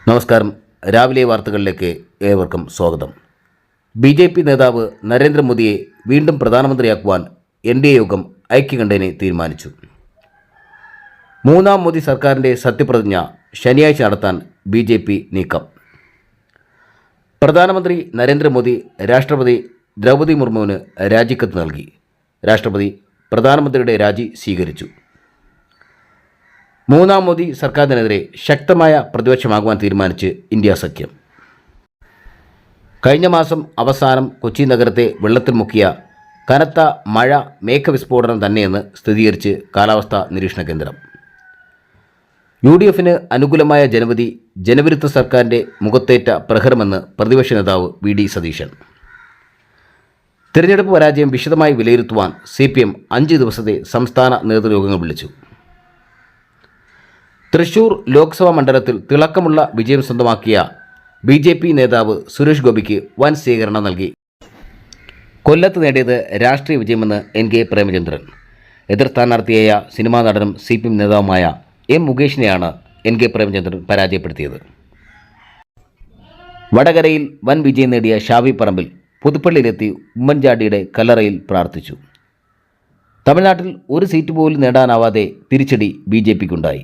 നമസ്കാരം. രാവിലെ വാർത്തകളിലേക്ക് ഏവർക്കും സ്വാഗതം. BJP നേതാവ് നരേന്ദ്രമോദിയെ വീണ്ടും പ്രധാനമന്ത്രിയാക്കുവാൻ NDA യോഗം ഐക്യകണ്ഠേന തീരുമാനിച്ചു. മൂന്നാം മോദി സർക്കാരിൻ്റെ സത്യപ്രതിജ്ഞ ശനിയാഴ്ച നടത്താൻ BJP നീക്കം. പ്രധാനമന്ത്രി നരേന്ദ്രമോദി രാഷ്ട്രപതി ദ്രൗപദി മുർമുവിന് രാജിക്കത്ത് നൽകി. രാഷ്ട്രപതി പ്രധാനമന്ത്രിയുടെ രാജി സ്വീകരിച്ചു. മൂന്നാം മോദി സർക്കാരിനെതിരെ ശക്തമായ പ്രതിപക്ഷമാകുവാൻ തീരുമാനിച്ച് ഇന്ത്യ സഖ്യം. കഴിഞ്ഞ മാസം അവസാനം കൊച്ചി നഗരത്തെ വെള്ളത്തിൽ മുക്കിയ കനത്ത മഴ മേഘവിസ്ഫോടനം തന്നെയെന്ന് സ്ഥിരീകരിച്ച് കാലാവസ്ഥാ നിരീക്ഷണ കേന്ദ്രം. UDFന് അനുകൂലമായ ജനവിധി ജനവിരുദ്ധ സർക്കാരിൻ്റെ മുഖത്തേറ്റ പ്രഹരമെന്ന് പ്രതിപക്ഷ നേതാവ് VD സതീശൻ. തിരഞ്ഞെടുപ്പ് പരാജയം വിശദമായി വിലയിരുത്തുവാൻ CPM 5 ദിവസത്തെ സംസ്ഥാന നേതൃയോഗങ്ങൾ വിളിച്ചു. തൃശൂർ ലോക്സഭാ മണ്ഡലത്തിൽ തിളക്കമുള്ള വിജയം സ്വന്തമാക്കിയ BJP നേതാവ് സുരേഷ് ഗോപിക്ക് വൻ സ്വീകരണം നൽകി. കൊല്ലത്ത് നേടിയത് രാഷ്ട്രീയ വിജയമെന്ന് NK പ്രേമചന്ദ്രൻ. എതിർ സ്ഥാനാർത്ഥിയായ സിനിമാ നടനും CPM നേതാവുമായ M മുകേഷിനെയാണ് NK പ്രേമചന്ദ്രൻ പരാജയപ്പെടുത്തിയത്. വടകരയിൽ വൻ വിജയം നേടിയ ഷാഫി പറമ്പിൽ പുതുപ്പള്ളിയിലെത്തി ഉമ്മൻചാണ്ടിയുടെ കല്ലറയിൽ പ്രാർത്ഥിച്ചു. തമിഴ്നാട്ടിൽ ഒരു സീറ്റ് പോലും നേടാനാവാതെ തിരിച്ചടി BJPക്കുണ്ടായി.